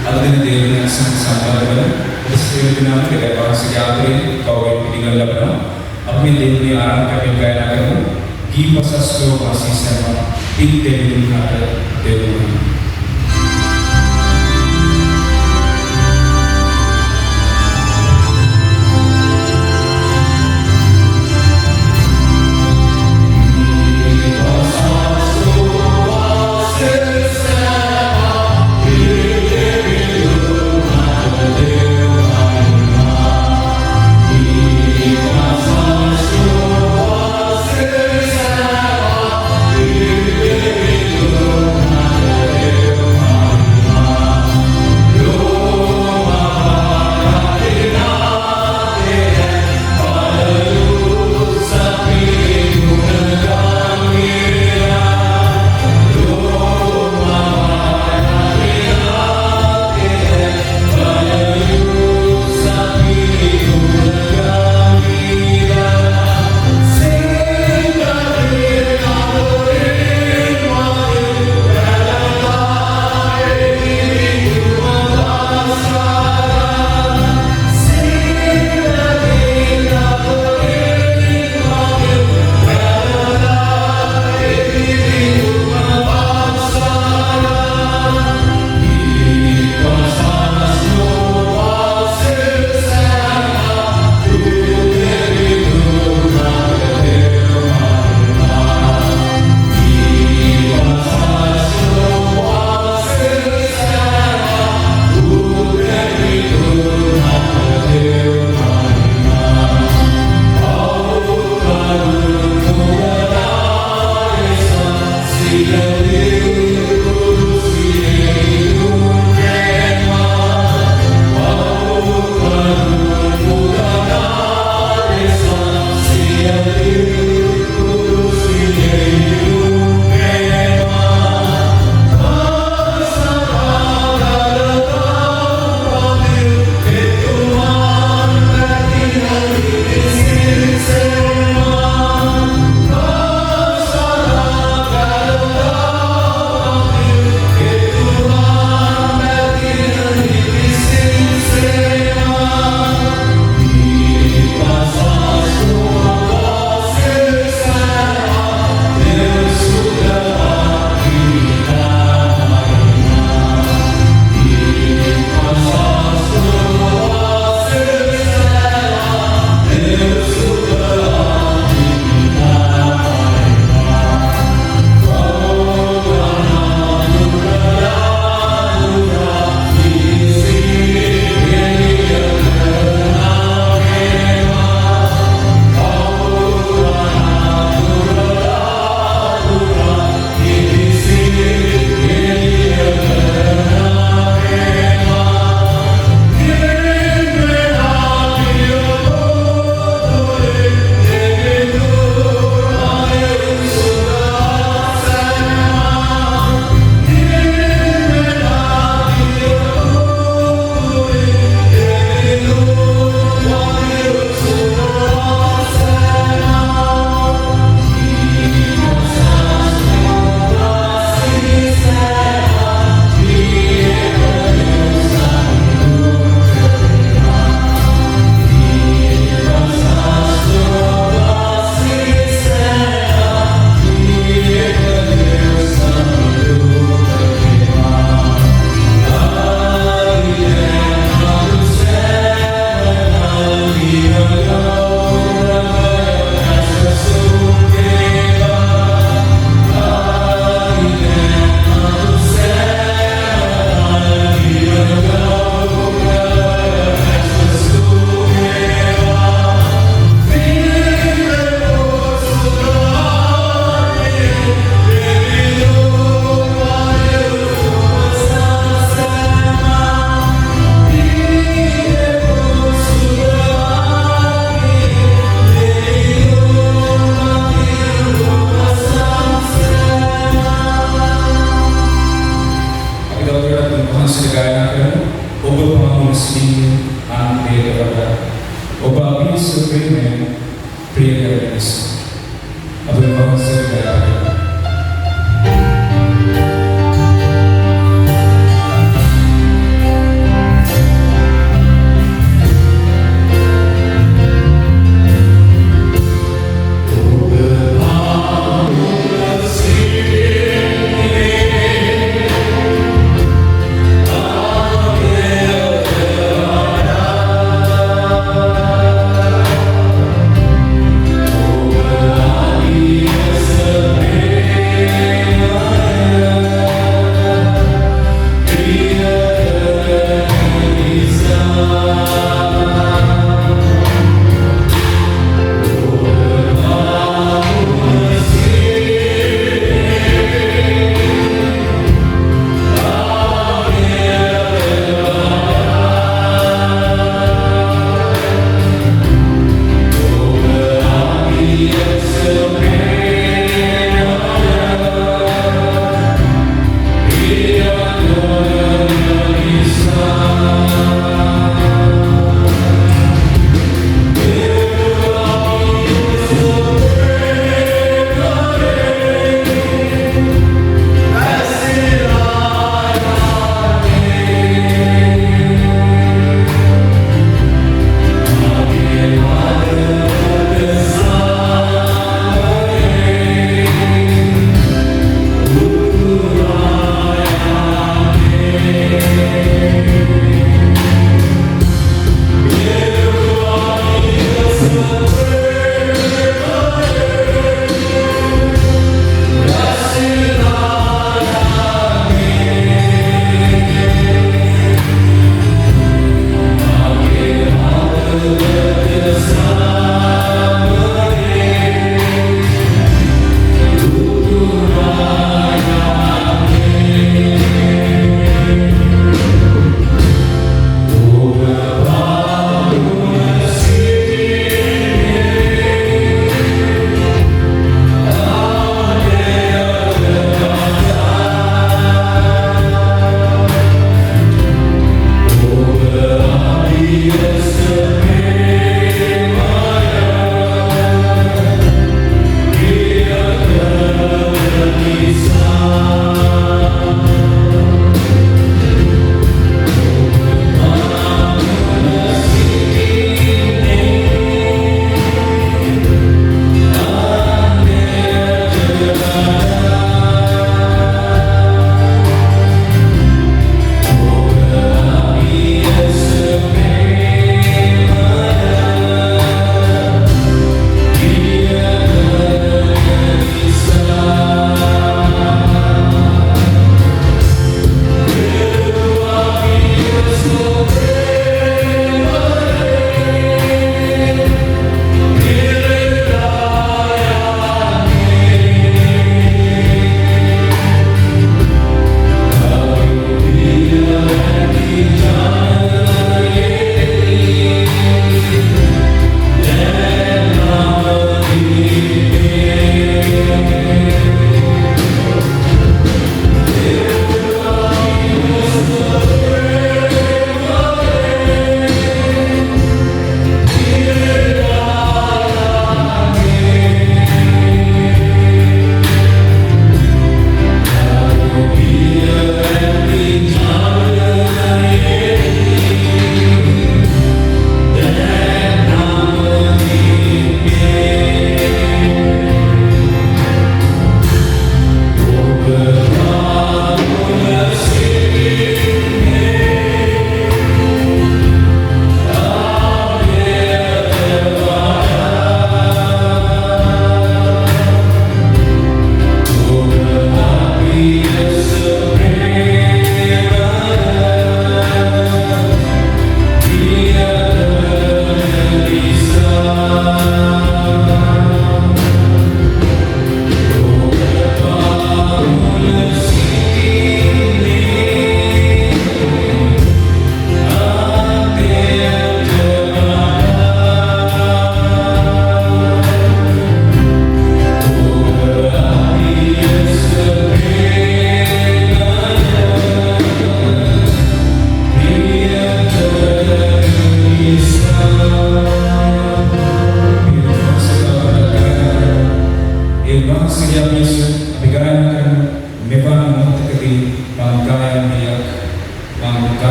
അതിന് ദൈവത്തിന് സംസാരം dengan kedatangan sejahtera kau tinggal dalam अपने देव ने आराम करके गायना करो की पसस्को वासी सेवा इन देव का देव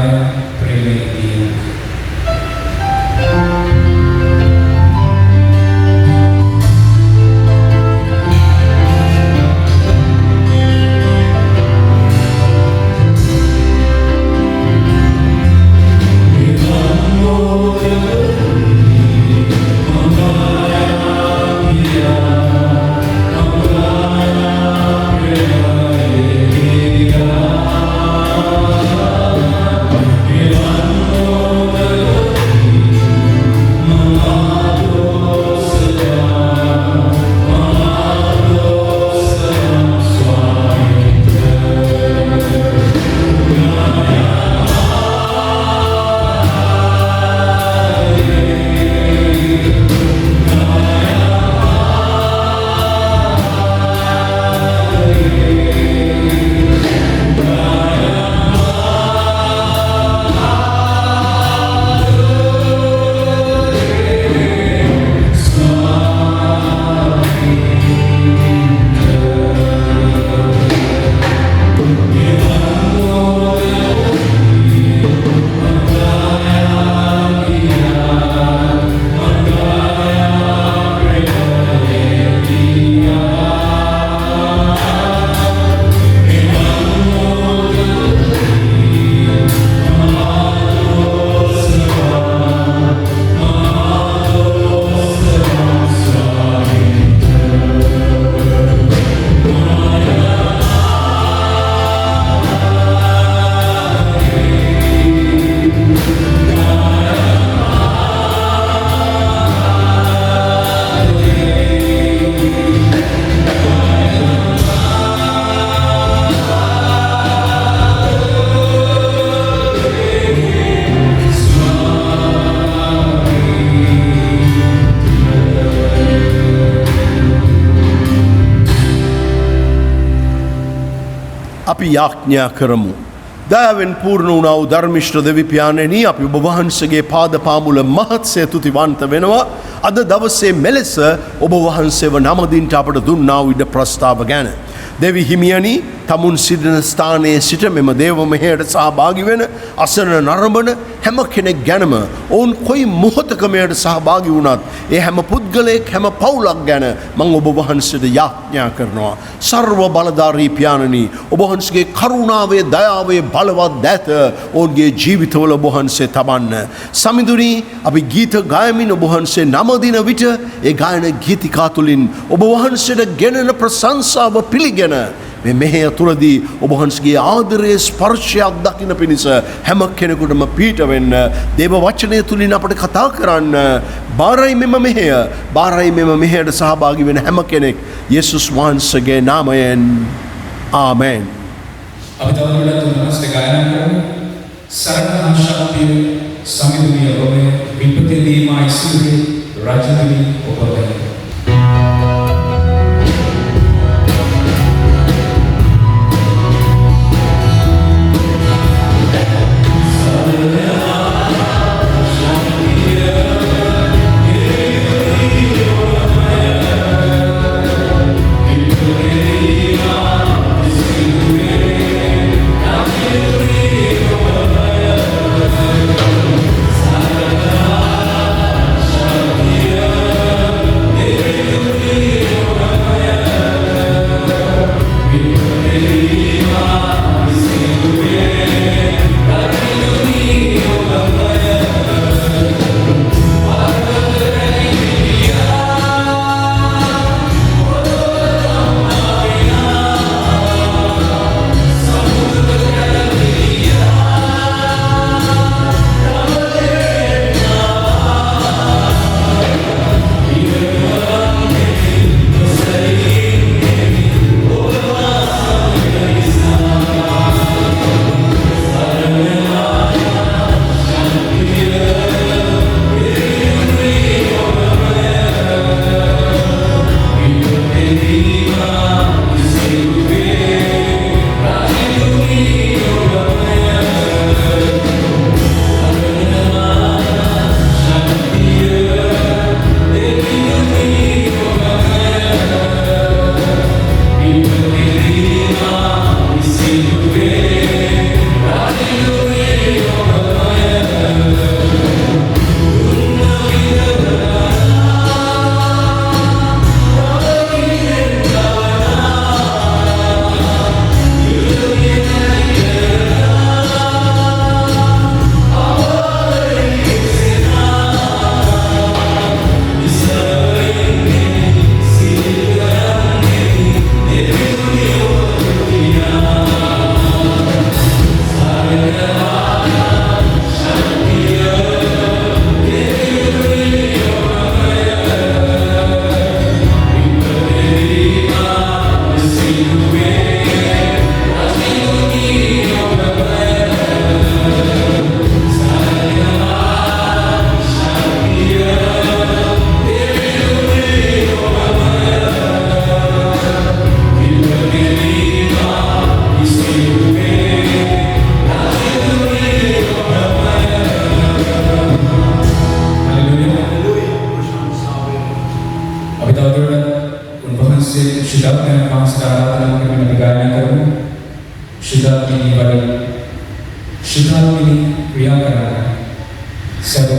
Gaya Premediya. අපි යාඥා කරමු. දයාවෙන් පූර්ණ වුණා වූ ධර්මිෂ්ඨ දෙවි පියාණෙනි, අපි ඔබ වහන්සේගේ පාද පාමුල මහත්සේ තුතිවන්ත වෙනවා. අද දවසේ මෙලෙස ඔබ වහන්සේව නමදින්ට අපට දුන්නා වූ ඉඩ ප්‍රස්තාව ගැන. දෙවි හිමියනි, තමුන් සිටින ස්ථානයේ සිට මෙම දේව මෙහෙයට සහභාගී වෙන අසරණ නරඹන හැම කෙනෙක් ගැනම ඔවුන් කොයි මොහොතක මෙයට සහභාගී වුණත් ඒ හැම පුද්ගලයෙක් හැම පවුලක් ගැන මම ඔබ වහන්සේට යාඥා කරනවා. සර්ව බලධාරී පියාණනි, ඔබ වහන්සේගේ කරුණාවේ දයාවේ බලවත් දෑත ඔවුන්ගේ ජීවිතවල ඔබ වහන්සේ තබන්න. සමිඳුනි, අපි ගීත ගායමින් ඔබ වහන්සේ නමදින විට ඒ ගායන ගීතිකා තුලින් ඔබ වහන්සේට ගෙනෙන ප්‍රශංසාව පිළිගෙන මේ මෙහෙය තුලදී ඔබ වහන්සේගේ ආදරයේ ස්පර්ශයක් දකින්න පිණිස හැම කෙනෙකුටම පීඨ වෙන්න, දේව වචනය තුලින් අපට කතා කරන්න. බාරයි මෙම මෙහෙය, බාරයි මෙම මෙහෙයට සහභාගී වෙන හැම කෙනෙක් යේසුස් වහන්සේගේ නාමයෙන් ආමෙන්. අපි තවදුරටත් උන්වහන්සේට ගායනා කරමු. සරණ ශක්තිය සමිඳුනිය ඔබේ විපතේදී මායිසුවේ රාජතුනි ඔබගේ. Yeah.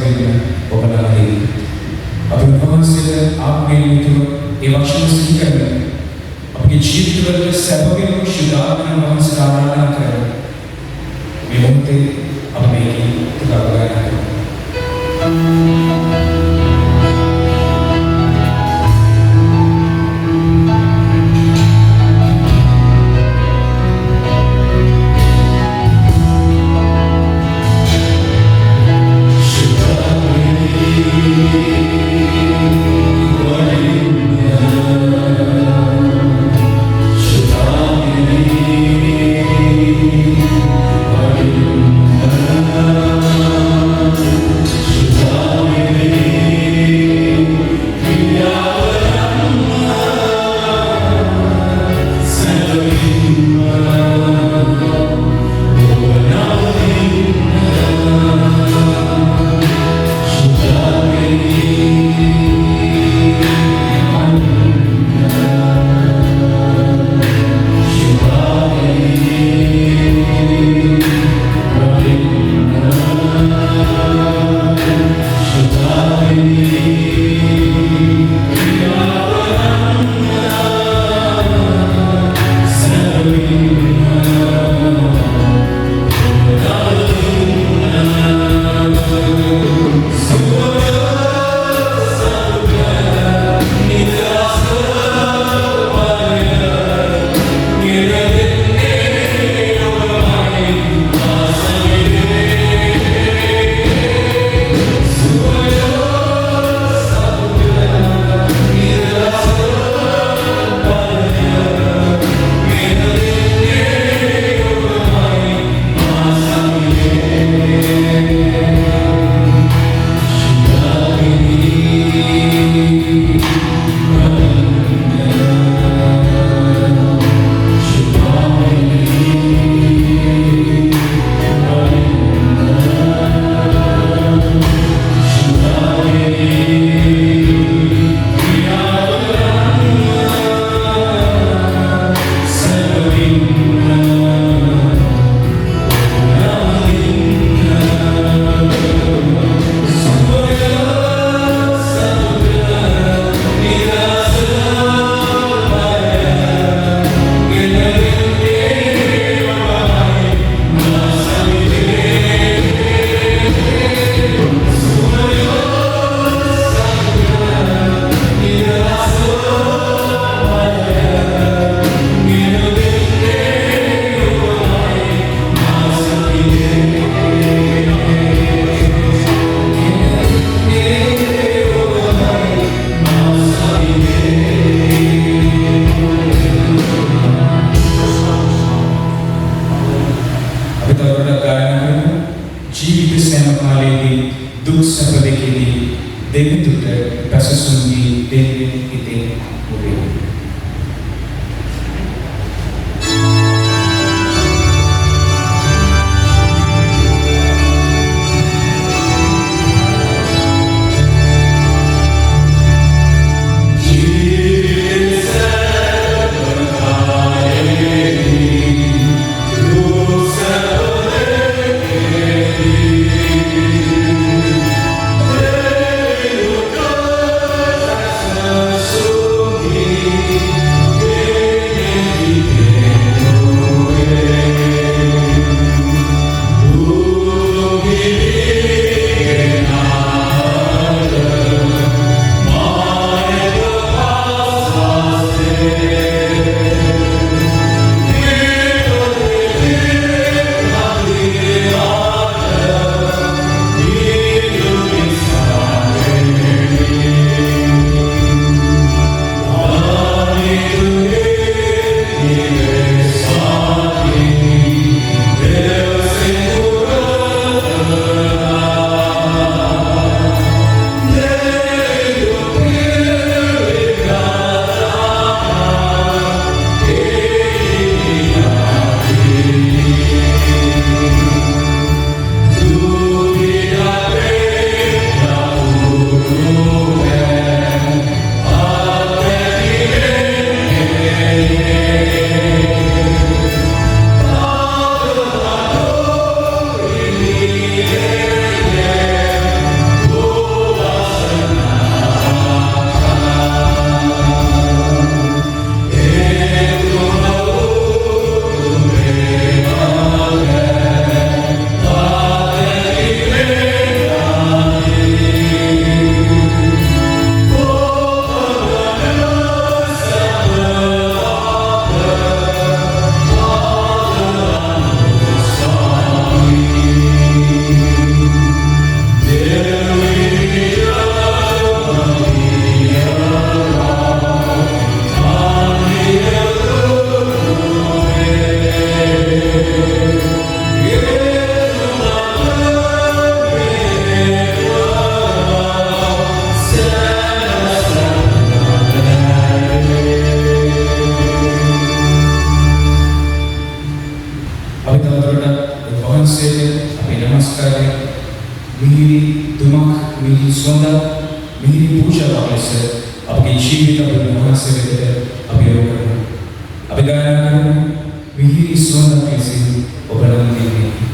වෙන්න ඔබලා හේයි. අපි වහන්සේට ආත්මයෙන් යුතුව ඒ වචන සිහි කරමින් අපේ ජීවිතවල සැපගෙන ශිදාගෙන වහන්සේට ආරාධනා කරමු. මේ මොහොතේ අපි මේකේ තුරාගාන කරමු. He මිහිරි තුමක් මිහිරි සුවඳ මිහිරි පූජාවක් ලෙස අපගේ ජීවිත අපේ වහන්සේ වෙත අපි යොමු කරමු. අපි ගායනා කරමු මිහිරි සුවඳක් ලෙසින් ඔබ ළඟ තියෙන්නේ.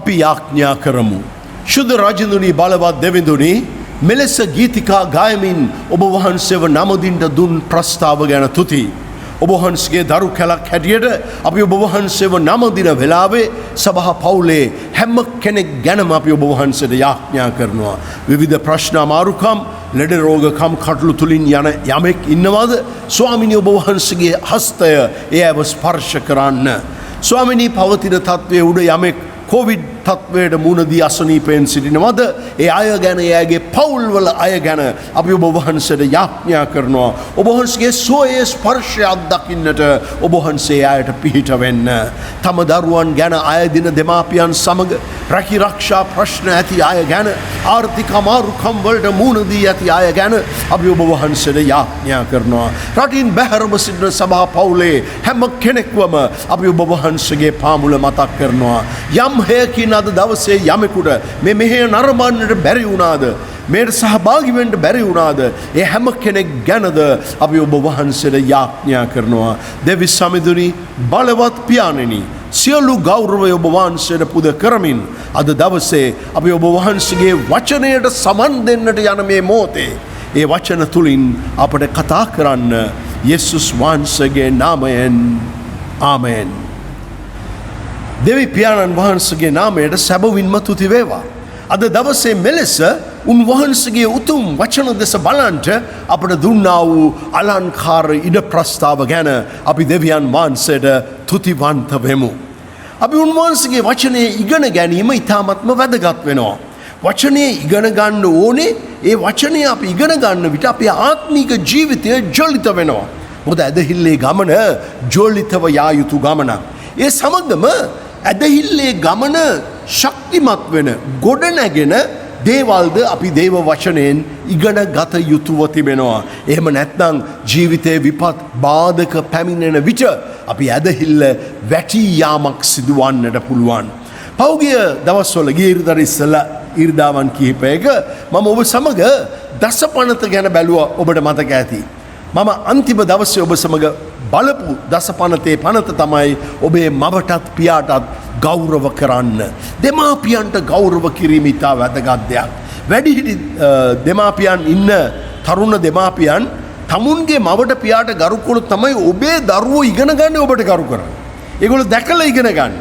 අපි යාඥා කරමු. ශුද්ධ රජඳුනි බලවත් දෙවිඳුනි මෙලෙස ගීතිකා ගායමින් ඔබ වහන්සේව නමදින්ට දුන් ප්‍රස්තාව ගැන තුති. ඔබ වහන්සේගේ දරු කැලක් හැටියට අපි ඔබ වහන්සේව නමදින වෙලාවේ සභා පවුලේ හැම කෙනෙක් ගැනම අපි ඔබ වහන්සේට යාඥා කරනවා. විවිධ ප්‍රශ්න අමාරුකම් ලෙඩ රෝගකම් කටළු තුලින් යන යමෙක් ඉන්නවද? ස්වාමිනී ඔබ වහන්සේගේ හස්තය එයව ස්පර්ශ කරන්න. ස්වාමිනී පවතින තත්වයේ උඩ යමෙක් කොවිඩ් තත්වයට මුහුණදී අසනීපයෙන් සිටිනවද? ඒ අය ගැන එයාගේ පවුල්වල අය ගැන අපි ඔබ වහන්සේට යාඥා කරනවා. ඔබ වහන්සේගේ සෝයේ ස්පර්ශයක් දකින්නට ඔබ වහන්සේ ආයට පිහිට වෙන්න. තම දරුවන් ගැන අයදින දෙමාපියන් සමග රැකී ආරක්ෂා ප්‍රශ්න ඇති අය ගැන ආර්ථික අමාරුකම් වලට මුහුණ දී ඇති අය ගැන අපි ඔබ වහන්සේට යාඥා කරනවා. රටින් බැහැරව සිටින සභා පවුලේ හැම කෙනෙක්වම අපි ඔබ වහන්සේගේ පාමුල මතක් කරනවා. යම් හේකින් අද දවසේ යමෙකුට මේ මෙහෙය නරඹන්නට බැරි වුණාද? මේට සහභාගී වෙන්න බැරි වුණාද? ඒ හැම කෙනෙක් ගැනද අපි ඔබ වහන්සේට යාඥා කරනවා. දෙවි සමිඳුනි බලවත් පියාණෙනි සියලු ගෞරවය ඔබ වහන්සේට පුද කරමින් අද දවසේ අපි ඔබ වහන්සේගේ වචනයට සමන් දෙන්නට යන මේ මොහොතේ ඒ වචන තුලින් අපට කතා කරන්න යේසුස් වහන්සේගේ නාමයෙන් ආමෙන්. දෙවි පියාණන් වහන්සේගේ නාමයට සැබවින්ම තුති වේවා. අද දවසේ මෙලෙස උන්වහන්සේගේ උතුම් වචන දෙස බලන්ට අපට දුන්නා වූ අලංකාර ඉඩ ප්‍රස්තාව ගැන අපි දෙවියන් වහන්සේට තුතිවන්ත වෙමු. අපි උන්වහන්සේගේ වචනේ ඉගෙන ගැනීම ඉතාමත්ම වැදගත් වෙනවා. වචනේ ඉගෙන ගන්න ඕනේ. ඒ වචනේ අපි ඉගෙන ගන්න විට අපේ ආත්මික ජීවිතය ජොලිත වෙනවා. මොකද ඇදහිල්ලේ ගමන ජොලිතව යා යුතු ගමනක්. ඒ සමගම ඇදහිල්ලේ ගමන ශක්තිමත් වෙන ගොඩ නැගෙන දේවල්ද අපි දේව වචනයෙන් ඉගෙන ගත යුතුව තිබෙනවා. එහෙම නැත්නම් ජීවිතයේ විපත් බාධක පැමිණෙන විට අපි ඇදහිල්ල වැටී යාමක් සිදුවන්නට පුළුවන්. පෞගිය දවස්වල ගිය ඉරිදා ඉස්සලා ඉරිදාවන් කිහිපයක මම ඔබ සමග දසපනත ගැන බැලුවා. ඔබට මතක ඇති. මම අන්තිම දවසේ ඔබ සමග බලපු දසපනතේ පනත තමයි ඔබේ මවටත් පියාටත් ගෞරව කරන්න. දෙමාපියන්ට ගෞරව කිරීම ඉතා වැදගත් දෙයක්. වැඩිහිටි දෙමාපියන් ඉන්න තරුණ දෙමාපියන් තමුන්ගේ මවට පියාට ගරු කළොත් තමයි ඔබේ දරුවෝ ඉගෙන ගන්න ඔබට ගරු කරන්නේ. ඒගොල්ලෝ දැකලා ඉගෙන ගන්න.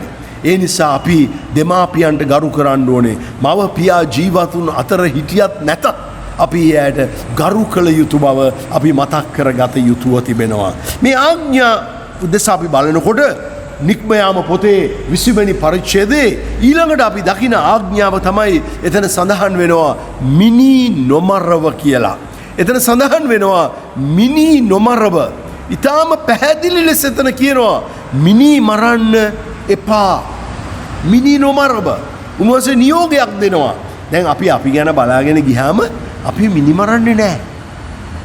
ඒ නිසා අපි දෙමාපියන්ට ගරු කරන්න ඕනේ. මව පියා ජීවතුන් අතර හිටියත් නැතත් අපි එයට ගරු කළ යුතු බව අපි මතක් කරගත යුතුව තිබෙනවා. මේ ආඥා උදෙසා අපි බලනකොට නික්මයාම පොතේ 20 වෙනි පරිච්ඡේදයේ ඊළඟට අපි දකින ආඥාව තමයි එතන සඳහන් වෙනවා මිනි නොමරව කියලා. එතන සඳහන් වෙනවා මිනි නොමරව. ඊටාම පැහැදිලි ලෙස එතන කියනවා මිනි මරන්න එපා. මිනි නොමරව. උන්වහන්සේ නියෝගයක් දෙනවා. දැන් අපි ගැන බලාගෙන ගියාම අපි මිනි මරන්නේ නැහැ.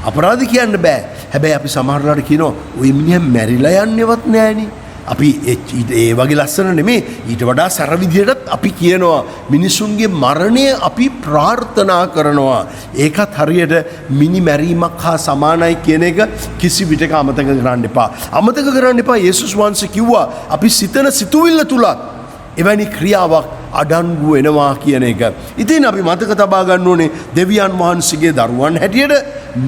අපරාධ කියන්න බෑ. හැබැයි අපි සමහරලාට කියනවා ওই මිනිහා මැරිලා යන්නේවත් නෑනේ. අපි ඒ වගේ ලස්සන නෙමේ ඊට වඩා සැර විදියටත් අපි කියනවා මිනිසුන්ගේ මරණය අපි ප්‍රාර්ථනා කරනවා. ඒකත් හරියට මිනි මැරීමක් හා සමානයි කියන එක කිසි විටක අමතක කරන්න එපා. අමතක කරන්න එපා. යේසුස් වහන්සේ කිව්වා අපි සිතන සිතුවිල්ල තුලත් එවැනි ක්‍රියාවක් අඩංගු වෙනවා කියන එක. ඉතින් අපි මතක තබා ගන්න ඕනේ දෙවියන් වහන්සේගේ දරුවන් හැටියට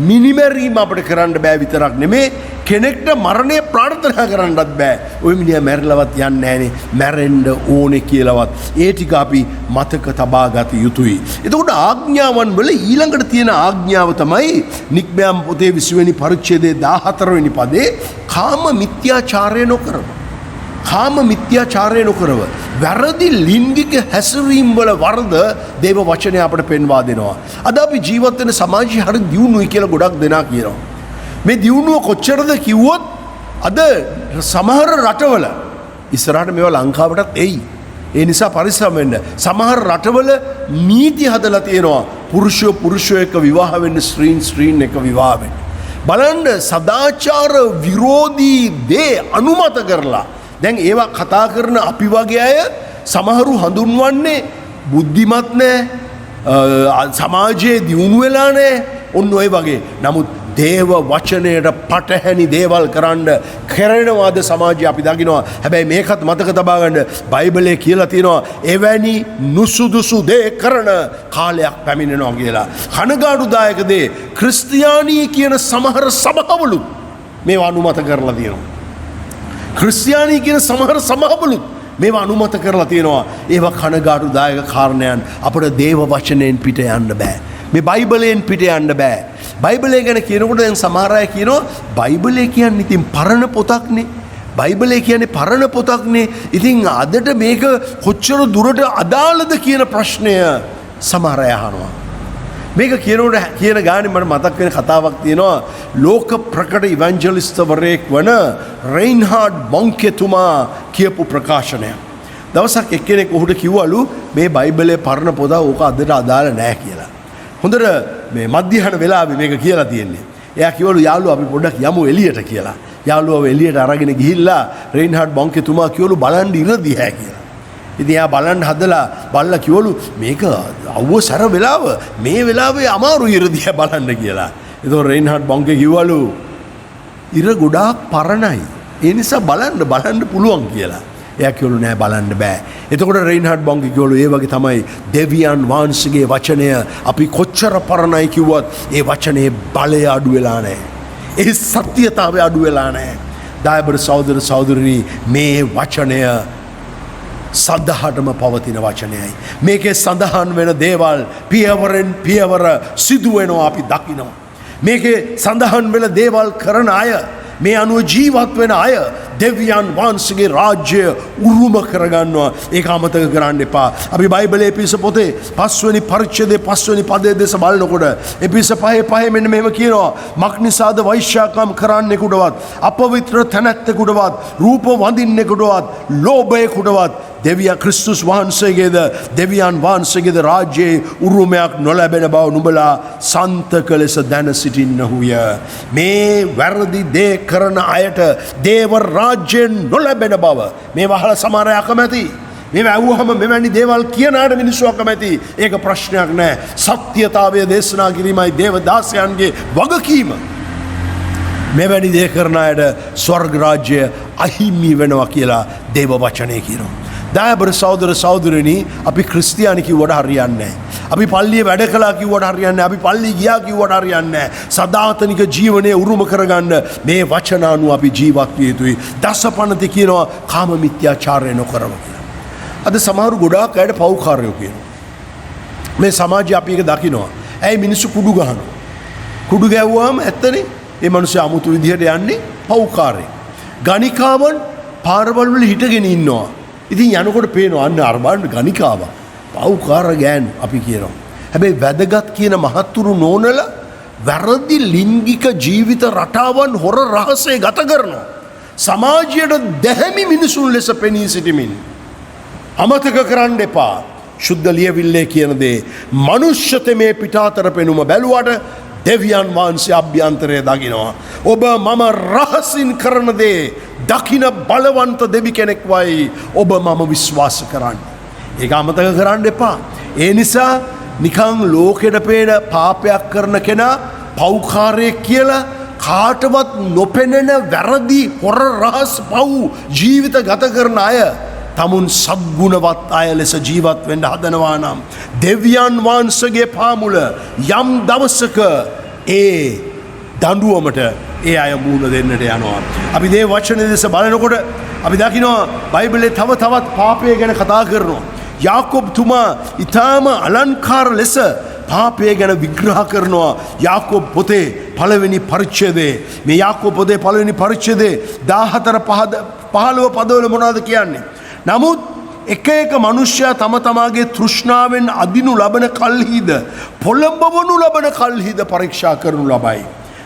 මිනිමැරීම අපිට කරන්න බෑ විතරක් නෙමේ කෙනෙක්ට මරණය ප්‍රාර්ථනා කරන්නත් බෑ. ওই මිනිහා මැරිලවත් යන්නේ නැහනේ. මැරෙන්න ඕනේ කියලාවත් ඒ ටික අපි මතක තබා ගත යුතුයි. එතකොට ආඥාවන් වල ඊළඟට තියෙන ආඥාව තමයි නික්මයාම පොතේ 20 වෙනි පරිච්ඡේදයේ 14 වෙනි පදේ කාම මිත්‍යාචාරය නොකරව. කාම මිත්‍යාචාරය නොකරව. වැරදි ලිංගික හැසිරීම් වල වරද දේව වචනය අපට පෙන්වා දෙනවා. අද අපි ජීවත් වෙන සමාජය හරි දියුණුයි කියලා ගොඩක් දෙනා කියනවා. මේ දියුණුව කොච්චරද කිව්වොත් අද සමහර රටවල ඉස්සරහට මේවා ලංකාවටත් එයි. ඒ නිසා පරිස්සම් වෙන්න. සමහර රටවල නීති හදලා තියෙනවා පුරුෂයෝ එක්ක විවාහ වෙන්න ස්ත්‍රීන් එක්ක විවාහ වෙන්න. බලන්න සදාචාර විරෝධී දේ අනුමත කරලා දැන් ඒවා කතා කරන අපි වගේ අය සමහරු හඳුන්වන්නේ බුද්ධිමත් නෑ, සමාජයේ දියුණු වෙලා නෑ, ඔන්න ඔය වගේ. නමුත් දේව වචනයට පටහැනි දේවල් කරන්න කරනවාද සමාජය අපි දකිනවා. හැබැයි මේකත් මතක තබා ගන්න බයිබලයේ කියලා තියෙනවා එවැනි නුසුදුසු දේ කරන කාලයක් පැමිණෙනවා කියලා. කනගාටුදායක දේ ක්‍රිස්තියානී කියන සමහර සභාවලුත් මේවා අනුමත කරලා තියෙනවා. ක්‍රිස්තියානී කියන සමහර සභාවලුත් මේවා අනුමත කරලා තියෙනවා. ඒවා කනගාටුදායක කාරණයන්. අපට දේව වචනයෙන් පිට යන්න බෑ. මේ බයිබලයෙන් පිට යන්න බෑ. බයිබලය ගැන කියනකොට දැන් සමහර අය කියනවා බයිබලය කියන්නේ ඉතින් පරණ පොතක්නේ. බයිබලය කියන්නේ පරණ පොතක්නේ. ඉතින් අදට මේක කොච්චර දුරට අදාළද කියන ප්‍රශ්නය සමහර අය අහනවා. මේක කියනකොට කියන ගානේ මට මතක් වෙන කතාවක් තියෙනවා. ලෝක ප්‍රකට ඉවැන්ජලිස්ට්වරයෙක් වන රයින්හාඩ් බොන්කෙතුමා කියපු ප්‍රකාශනයක්. දවසක් එක්කෙනෙක් ඔහුට කිව්වලු මේ බයිබලයේ පරණ පොත ඕක අදට අදාළ නැහැ කියලා. හොඳට මේ මධ්‍යහන වෙලාවේ මේක කියලා තියෙන්නේ. එයා කිව්වලු යාළුවා අපි පොඩ්ඩක් යමු එළියට කියලා. යාළුවව එළියට අරගෙන ගිහිල්ලා රයින්හාඩ් බොන්කෙතුමා කිව්වලු බලන් ඉර දිහා කියලා. ඉතින් එයා බලන්න හදලා බලලා කිව්වලු මේක අවුව සැර වෙලාව මේ වෙලාවේ අමාරු ඉර දිහා බලන්න කියලා. ඒතකොට රයින්හාඩ් බොන්කේ කිව්වලු ඉර ගොඩාක් පරණයි. ඒ නිසා බලන්න පුළුවන් කියලා. එයා කිව්වලු නෑ බලන්න බෑ. එතකොට රයින්හාඩ් බොන්කේ කිව්වලු ඒ වගේ තමයි දෙවියන් වහන්සේගේ වචනය අපි කොච්චර පරණයි කිව්වත් ඒ වචනේ බලය අඩු වෙලා නෑ. ඒ සත්‍යතාවය අඩු වෙලා නෑ. දායබර සහෝදර සහෝදරනි මේ වචනය සදහටම පවතින වචනයයි. මේකේ සඳහන් වෙන දේවල් පියවරෙන් පියවර සිදුවෙනවා අපි දකිනවා. මේකේ සඳහන් වෙන දේවල් කරන අය මේ අනුව ජීවත් වෙන අය දෙවියන් වහන්සේගේ රාජ්‍ය උරුම කරගන්නවා. ඒක අමතක කරන්න එපා. අපි බයිබලයේ එපිස පොතේ 5 වෙනි පරිච්ඡේදයේ 5 වෙනි පදයේ දෙස බලනකොට එපිස 5 මෙන්න මෙහෙම කියනවා. මක්නිසාද වෛශ්‍යාකම් කරන්නෙකුටවත් අපවිත්‍ර තැනැත්තෙකුටවත් රූප වඳින්නෙකුටවත් ලෝභයෙකුටවත් දෙවියන් ක්‍රිස්තුස් වහන්සේගේද දෙවියන් වහන්සේගේද රාජ්‍යයේ උරුමයක් නොලැබෙන බව නුඹලා සන්තක ලෙස දැන සිටින්නහුය. මේ වැරදි දේ කරන අයට දේව රාජ්‍යයෙන් නොලැබෙන බව මේ වහල සමහර අය අකමැති. මේ ඇහුවහම මෙවැනි දේවල් කියන අයට මිනිස්සු අකමැති. ඒක ප්‍රශ්නයක් නෑ. සත්‍යතාවය දේශනා කිරීමයි දේවදාසයන්ගේ වගකීම. මෙවැනි දේ කරන අයට ස්වර්ග රාජ්‍ය අහිමි වෙනවා කියලා දේව වචනේ කියනවා. දායබර සහෝදර සහෝදරනි අපි ක්‍රිස්තියානි කිව්වට හරියන්නේ නැහැ. අපි පල්ලියේ වැඩ කළා කිව්වට හරියන්නේ නැහැ. අපි පල්ලිය ගියා කිව්වට හරියන්නේ නැහැ. සදාතනික ජීවනයේ උරුම කරගන්න මේ වචන අනුව අපි ජීවත් විය යුතුයි. දසපනති කියනවා කාම මිත්‍යාචාරය නොකරව කියලා. අද සමහරු ගොඩාක් අයට පව්කාරයෝ කියනවා. මේ සමාජයේ අපි ඒක දකිනවා. ඇයි මිනිස්සු කුඩු ගහනවා? කුඩු ගැව්වම ඇත්තනේ මේ මිනිස්සු අමුතු විදිහට යන්නේ පව්කාරේ. ගණිකාවන් පාරවල් වල හිටගෙන ඉන්නවා. ඉතින් යනකොට පේනවා අන්න අර බලන්න ගණිකාව පව්කාර ගෑනු අපි කියනවා. හැබැයි වැදගත් කියන මහත්තුරු නෝනලා වැරදි ලිංගික ජීවිත රටාවන් හොර රහසේ ගත කරනවා. සමාජයට දැහැමි මිනිසුන් ලෙස පෙනී සිටිමින් අමතක කරන්න එපා. ශුද්ධ ලියවිල්ලේ කියන දේ මනුෂ්‍යතමේ පිටාතර පෙනුම බැලුවට දෙවියන් වහන්සේ අභ්‍යන්තරය දකිනවා. ඔබ මම රහසින් කරන දේ දකින බලවන්ත දෙවි කෙනෙක් වයි ඔබ මම විශ්වාස කරන්න. ඒක අමතක කරන්න එපා. ඒ නිසා නිකං ලෝකෙට පේන පාපයක් කරන කෙනා පව්කාරයෙක් කියලා කාටවත් නොපෙනෙන වැරදි හොර රහස් පව් ජීවිත ගත කරන අය තමුන් සද්ගුණවත් අය ලෙස ජීවත් වෙන්න හදනවා නම් දෙවියන් වහන්සේගේ පාමුල යම් දවසක ඒ දඬුවමට ඒ අය මුහුණ දෙන්නට යනවා. අපි මේ වචනේ දෙස බලනකොට අපි දකිනවා බයිබලයේ තව තවත් පාපය ගැන කතා කරනවා. යාකෝබ් තුමා ඊටාම අලංකාර ලෙස පාපය ගැන විග්‍රහ කරනවා. යාකෝබ් පොතේ පළවෙනි පරිච්ඡේදයේ මේ යාකෝබ් පොතේ පළවෙනි පරිච්ඡේදයේ 14 15 පදවල මොනවද කියන්නේ? නමුත් එක එක මනුෂ්‍යයා තම තමාගේ තෘෂ්ණාවෙන් අදිනු ලබන කල්හිද පොළඹවනු ලබන කල්හිද පරීක්ෂා කරනු ලබයි.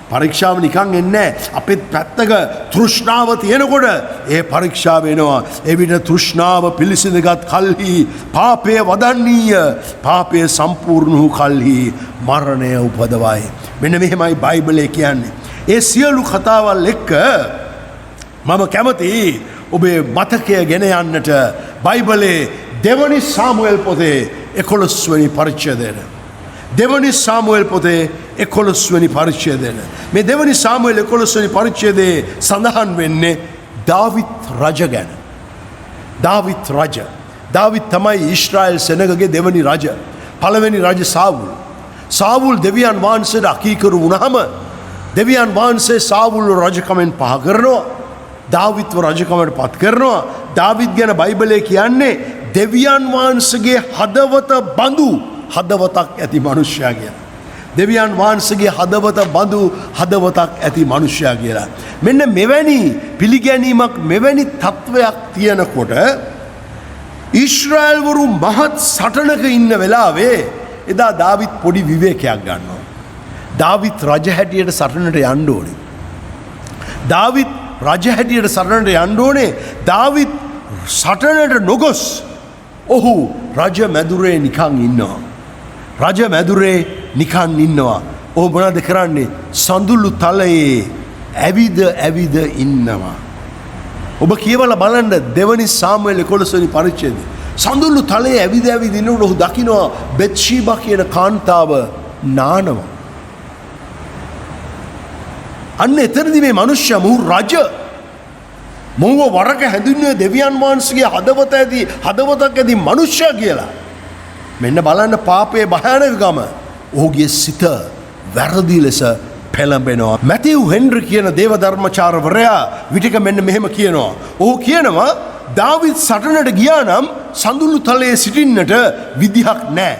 පරීක්ෂාව නිකන් එන්නේ අපේ පැත්තක තෘෂ්ණාව තියෙනකොට ඒ පරීක්ෂාව එනවා. එවිට තෘෂ්ණාව පිළිසිඳගත් කල්හි පාපය වදන්නීය. පාපය සම්පූර්ණ වූ කල්හි මරණය උපදවයි. මෙන්න මෙහෙමයි බයිබලයේ කියන්නේ. ඒ සියලු කතාවල් එක්ක මම කැමතියි ඔබේ මතකය ගෙන යන්නට බයිබලයේ දෙවනි සාමුවෙල් පොතේ 11 වෙනි පරිච්ඡේදයට. දෙවනි සාමුවෙල් පොතේ 11 වෙනි පරිච්ඡේදය. මේ දෙවනි සාමුවෙල් 11 වෙනි පරිච්ඡේදයේ සඳහන් වෙන්නේ දාවිත් රජ ගැන. දාවිත් රජ. දාවිත් තමයි ඊශ්‍රායල් සෙනගගේ දෙවනි රජ. පළවෙනි රජ සාවුල්. සාවුල් දෙවියන් වහන්සේට අකීකරු වුණාම දෙවියන් වහන්සේ සාවුල් රජකමෙන් පහ කරනවා. දාවිත්ව රජකමට පත් කරනවා. දාවිත් ගැන බයිබලයේ කියන්නේ දෙවියන් වහන්සේගේ හදවත බඳු හදවතක් ඇති මනුෂ්‍යයා කියලා. දෙවියන් වහන්සේගේ හදවත බඳු හදවතක් ඇති මනුෂ්‍යයා කියලා. මෙන්න මෙවැනි පිළිගැනීමක් මෙවැනි තත්වයක් තියෙනකොට ඊශ්‍රායල්වරු මහත් සටනක ඉන්න වෙලාවේ එදා දාවිත් පොඩි විවේකයක් ගන්නවා. දාවිත් රජ හැටියට සටනට යන්න ඕනේ. දාවිත් රජ හැටියට සටනට යන්න ඕනේ. දාවිත් සටනට නොගොස් ඔහු රජ මැදුරේ නිකන් ඉන්නවා. රජ මැදුරේ නිකන් ඉන්නවා. ඔහු මොනවද කරන්නේ? සඳුළු තලයේ ඇවිද ඇවිද ඉන්නවා. ඔබ කියවලා බලන්න දෙවනි සාමුවෙල් 11 වෙනි පරිච්ඡේදය. සඳුළු තලයේ ඇවිද ඇවිද ඉන්නකොට ඔහු දකිනවා බෙත්ෂීබා කියන කාන්තාව නානවා. අන්න එතනදී මේ මනුෂ්‍යයා මොහු රජ මොහුව වරක හැඳින්වුවේ දෙවියන් වහන්සේගේ හදවතක් ඇති මනුෂ්‍යයා කියලා. මෙන්න බලන්න පාපයේ භයානකකම. ඔහුගේ සිත වැරදි ලෙස පෙළඹෙනවා. මැතිව් හෙන්රි කියන දේවධර්මචාරවරයා විටික මෙන්න මෙහෙම කියනවා. ඔහු කියනවා දාවිත් සටනට ගියා නම් සඳුළු තලයේ සිටින්නට විදිහක් නැහැ.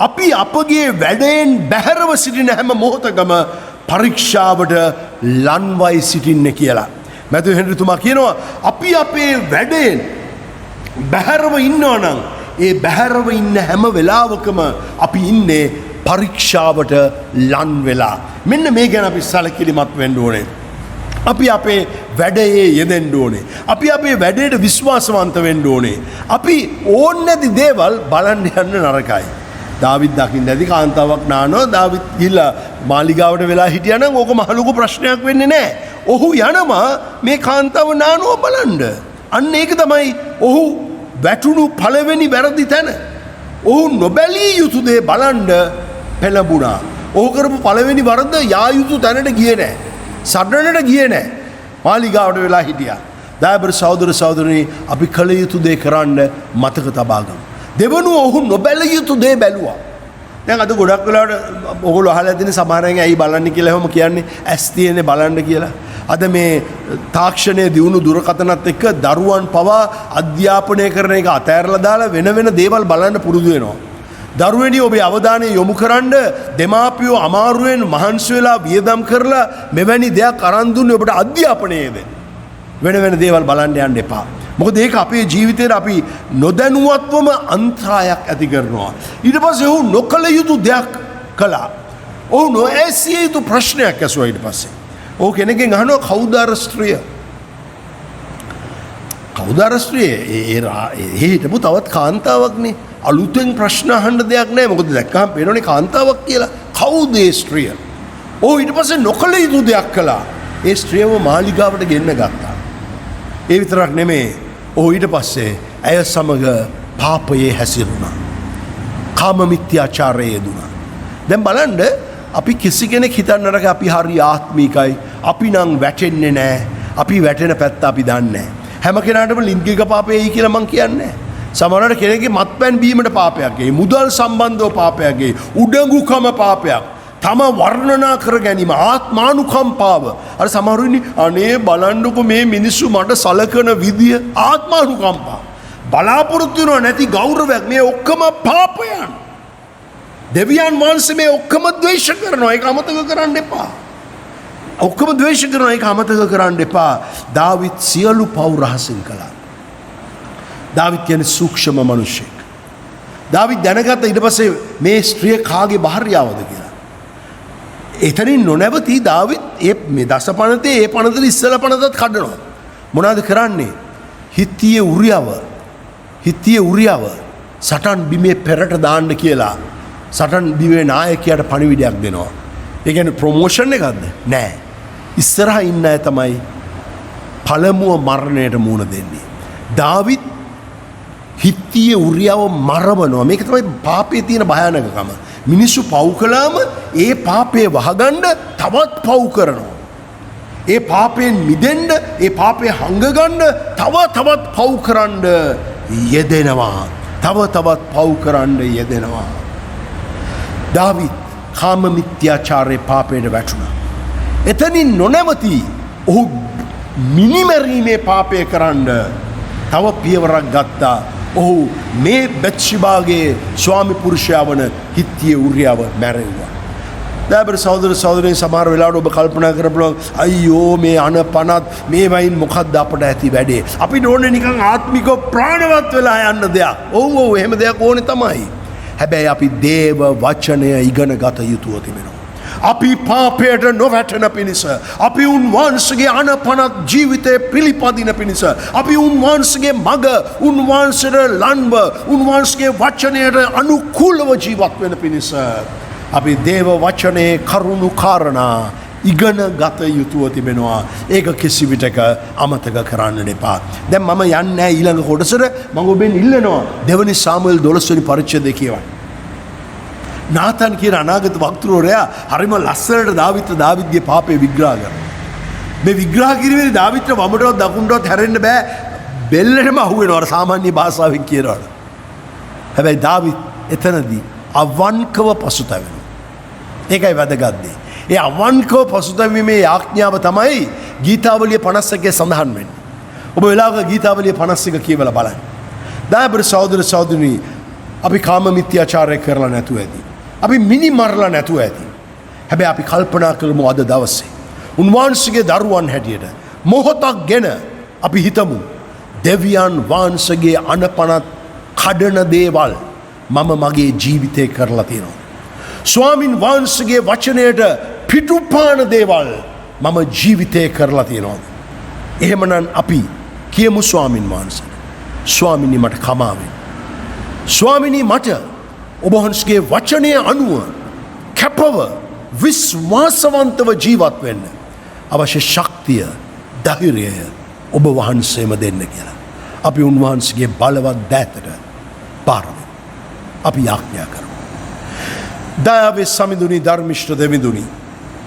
අපි අපගේ වැඩෙන් බැහැරව සිටින හැම මොහොතකම පරීක්ෂාවට ලන්වයි සිටින්න කියලා. මැතිව් හෙන්රිතුමා කියනවා අපි අපේ වැඩෙන් බැහැරව ඉන්නවා නම් ඒ බැහැරව ඉන්න හැම වෙලාවකම අපි ඉන්නේ පරීක්ෂාවට ලන් වෙලා. මෙන්න මේ ගැන අපි සැලකිලිමත් වෙන්න ඕනේ. අපි අපේ වැඩේ යෙදෙන්න ඕනේ. අපි අපේ වැඩේට විශ්වාසවන්ත වෙන්න ඕනේ. අපි ඕන නැති දේවල් බලන්න යන්න නරකයි. දාවිත් දකින්න ඇති කාන්තාවක් නානවා. දාවිත් ගිහිල්ලා මාලිගාවට වෙලා හිටියා නම් ඕක මහ ලොකු ප්‍රශ්නයක් වෙන්නේ නැහැ. ඔහු යනවා මේ කාන්තාව නානවා බලන්න. අන්න ඒක තමයි ඔහු වැටුණු පළවෙනි වැරදි තැන. ඔහු නොබැලිය යුතු දේ බලන්න පෙළඹුණා. ඔහු කරපු පළවෙනි වරද යා යුතු තැනට ගියේ නැහැ. සටනට ගියේ නැහැ. මාලිගාවට වෙලා හිටියා. දයාබර සහෝදර සහෝදරනි අපි කළ යුතු දේ කරන්න මතක තබා ගමු. දෙවනුව ඔහු නොබැලිය යුතු දේ බැලුවා. දැන් අද ගොඩක් වෙලාවට ඔයගොල්ලෝ අහලා තියෙන සමහරෙන් ඇයි බලන්නේ කියලා එහෙම කියන්නේ ඇස් තියෙන්නේ බලන්න කියලා. අද මේ තාක්ෂණයේ දියුණු දුරකථනත් එක්ක දරුවන් පවා අධ්‍යාපනය කරන එක අතෑරලා දාලා වෙන වෙන දේවල් බලන්න පුරුදු වෙනවා. දරුවනි ඔබේ අවධානය යොමු කරන්න දෙමාපියෝ අමාරුවෙන් මහන්සි වෙලා වියදම් කරලා මෙවැනි දෙයක් අරන් දුන්නේ ඔබට අධ්‍යාපනයේද. වෙන වෙන දේවල් බලන්න යන්න එපා. මොකද ඒක අපේ ජීවිතේට අපි නොදැනුවත්වම අන්තරායක් ඇති කරනවා. ඊට පස්සේ ඔහු නොකළ යුතු දෙයක් කළා. ඔහු නොඇසිය යුතු ප්‍රශ්නයක් ඇසුවා ඊට පස්සේ. ඔහු කෙනෙක්ගෙන් අහනවා කවුද අර ස්ත්‍රිය? කවුද අර ස්ත්‍රිය? ඒ හිටපු තවත් කාන්තාවක්නේ. අලුතෙන් ප්‍රශ්න අහන්න දෙයක් නැහැ. මොකද දැක්කම පේනෝනේ කාන්තාවක් කියලා. කවුද ඒ ස්ත්‍රිය? ඔහු ඊට පස්සේ නොකළ යුතු දෙයක් කළා. ඒ ස්ත්‍රියව මාලිගාවට ගෙන්න ගත්තා. ඒ විතරක් නෙමෙයි. ඔහු ඊට පස්සේ ඇය සමග පාපයේ හැසිරුණා. කාම මිත්‍යාචාරයේ යෙදුණා. දැන් බලන්න අපි කිසි කෙනෙක් හිතන්න නරක අපි හරි ආත්මීකයි. අපි නම් වැටෙන්නේ නැහැ. අපි වැටෙන පැත්ත අපි දන්නේ නැහැ. හැම කෙනාටම ලිංගික පාපයයි කියලා මං කියන්නේ නැහැ. සමහරවිට කෙනෙක්ගේ මත්පැන් බීමට පාපයක් ගේ, මුදල් සම්බන්ධව පාපයක් ගේ, උඩඟුකම පාපයක්. තම වර්ණනා කර ගැනීම ආත්මානුකම්පාව. අර සමහරු ඉන්නේ අනේ බලන්නකො මේ මිනිස්සු මට සලකන විදිය ආත්මානුකම්පාව. බලාපොරොත්තු වෙනව නැති ගෞරවයක් මේ ඔක්කොම පාපයන්. දෙවියන් වහන්සේ මේ ඔක්කොම ද්වේෂ කරනවා. ඒක අමතක කරන්න එපා. ඔක්කොම ද්වේෂ කරනවා. ඒක අමතක කරන්න එපා. දාවිත් සියලු පව් රහසින් කළා. දාවිත් කියන්නේ සූක්ෂම මිනිසෙක්. දාවිත් දැනගත්ත ඊට පස්සේ මේ ස්ත්‍රිය කාගේ භාර්යාවද කියලා. එතනින් නොනැවතී දාවිත් මේ දසපනතේ ඒ පනතට ඉස්සලා පනතත් කඩනවා. මොනවද කරන්නේ? හිත්තියේ උරියව සටන් බිමේ පෙරට දාන්න කියලා සටන් බිමේ නායකයාට පණිවිඩයක් දෙනවා. ඒ කියන්නේ ප්‍රොමෝෂන් එකක්ද? නෑ. ඉස්සරහා ඉන්න අය තමයි පළමුව මරණයට මුහුණ දෙන්නේ. දාවිත් හිත්තියේ උරියව මරවනවා. මේක තමයි පාපයේ තියෙන භයානකකම. මිනිස්සු පව් කළාම ඒ පාපේ වහගන්න තවත් පව් කරනවා. ඒ පාපයෙන් මිදෙන්න, ඒ පාපේ හංගගන්න තවත් පව් කරන්න යෙදෙනවා. තවත් පව් කරන්න යෙදෙනවා. දාවිත් කාම මිත්‍යාචාරයේ පාපයට වැටුණා. එතනින් නොනැවති ඔහු මිනිමැරීමේ පාපය කරන්න තව පියවරක් ගත්තා. ඔහු මේ බෙත්ෂිබාගේ ස්වාමි පුරුෂයා වන හිත්තිය උරියාව මැරෙව්වා. දැන් සහෝදර සහෝදරයන් සමහර වෙලාවට ඔබ කල්පනා කරපුවා අයියෝ මේ අනපනත් මේ වයින් මොකක්ද අපට ඇති වැඩේ. අපිට ඕනේ නිකන් ආත්මිකව ප්‍රාණවත් වෙලා යන්න දෙයක්. ඔව් එහෙම දෙයක් ඕනේ තමයි. හැබැයි අපි දේව වචනය ඉගෙන ගත යුතුව තිබෙනවා. අපි පාපයට නොවැටෙන පිණිස, අපි උන්වහන්සේගේ අනපනත් ජීවිතය පිළිපදින පිණිස, අපි උන්වහන්සේගේ මග උන්වහන්සේට ලන්ව උන්වහන්සේගේ වචනයට අනුකූලව ජීවත් වෙන පිණිස අපි දේව වචනයේ කරුණු කාරණා ඉගෙන ගත යුතුව තිබෙනවා. ඒක කිසි විටක අමතක කරන්න එපා. දැන් මම යන්නේ ඊළඟ කොටසට. මම ඔබෙන් ඉල්ලනවා දෙවනි සාමුවෙල් 12 වෙනි පරිච්ඡේදය කියවන්න. නාතන් කියන අනාගත වක්තෘවරයා හරිම ලස්සනට දාවිත්ගේ පාපේ විග්‍රහ කරනවා. මේ විග්‍රහ කිරීමේදී දාවිත්ට වමටවත් දකුණටවත් හැරෙන්න බෑ. බෙල්ලටම අහු වෙනවා සාමාන්‍ය භාෂාවෙන් කියනවාට. හැබැයි දාවිත් එතනදී අවංකව පසුතැවෙනවා. ඒකයි වැදගත් දේ. ඒ අවංකව පසුතැවීමේ ආඥාව තමයි ගීතාවලිය 51 සඳහන් වෙන්නේ. ඔබ වෙලාවක ගීතාවලිය 51 කියවලා බලන්න. දායබර සහෝදර සහෝදරනි, අපි කාම මිත්‍යාචාරය කරලා නැතුව ඇති. අපි මිනි මරලා නැතුව ඇති. හැබැයි අපි කල්පනා කරමු අද දවසේ උන්වහන්සේගේ දරුවන් හැටියට මොහොතක් ගැන අපි හිතමු දෙවියන් වහන්සේගේ අනපනත් කඩන දේවල් මම මගේ ජීවිතේ කරලා තියෙනවා. ස්වාමින් වහන්සේගේ වචනයට පිටුපාන දේවල් මම ජීවිතේ කරලා තියෙනවා. එහෙමනම් අපි කියමු ස්වාමින් වහන්සේට, ස්වාමිනී මට කමා වෙන්න. ස්වාමිනී මට ඔබ වහන්සේගේ වචනය අනුව කැපව විශ්වාසවන්තව ජීවත් වෙන්න අවශ්‍ය ශක්තිය, ධෛර්යය ඔබ වහන්සේම දෙන්න කියලා. අපි උන්වහන්සේගේ බලවත් දෑතට පාර වෙමු. අපි යාඥා කරමු. දයාවේ සමිඳුනි, ධර්මිෂ්ඨ දෙවිඳුනි,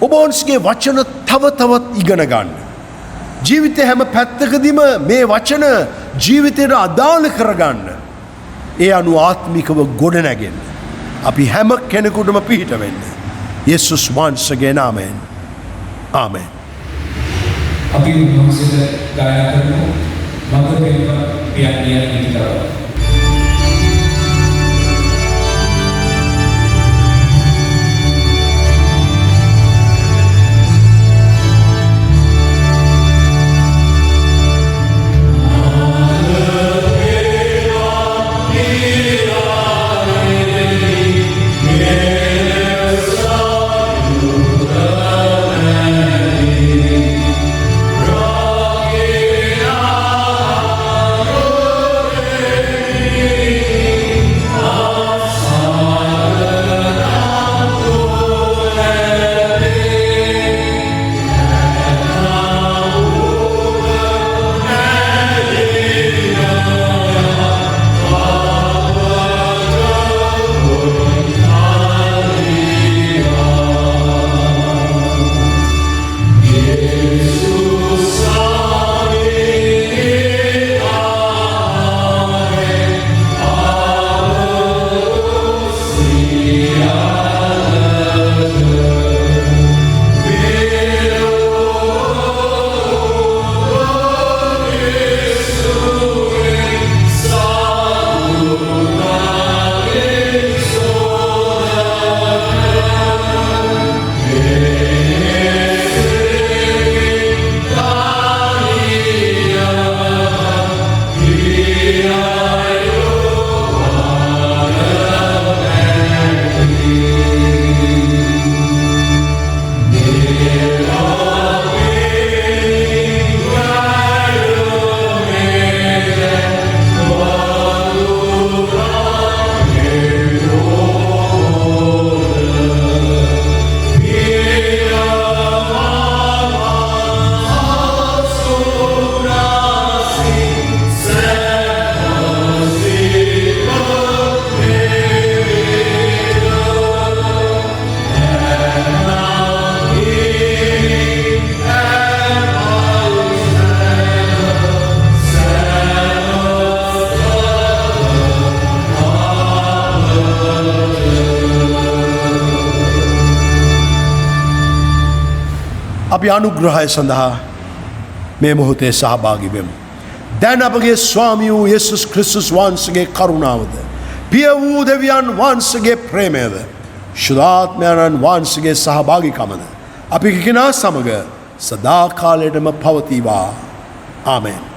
ඔබ වහන්සේගේ වචන තවත් ඉගෙන ගන්න. ජීවිතේ හැම පැත්තකදීම මේ වචන ජීවිතයට අදාළ කරගන්න. ඒ අනුව ආත්මිකව ගොඩ නැගෙන්න අපි හැම කෙනෙකුටම පිහිට වෙන්න. යේසුස් වහන්සේගේ නාමයෙන්. ආමෙන්. අපි උන්වහන්සේට ගායනා කරමු. මඟ පෙන්වන පියන්නිය ගීතාව. අපි අනුග්‍රහය සඳහා මේ මොහොතේ සහභාගී වෙමු. දැන් අපගේ ස්වාමී වූ යේසුස් ක්‍රිස්තුස් වහන්සේගේ කරුණාවද පිය වූ දෙවියන් වහන්සේගේ ප්‍රේමයද ශුද්ධාත්මයන්න් වහන්සේගේ සහභාගීකමද අපි කිනා සමග සදා කාලයටම පවතිවා. ආමෙන්.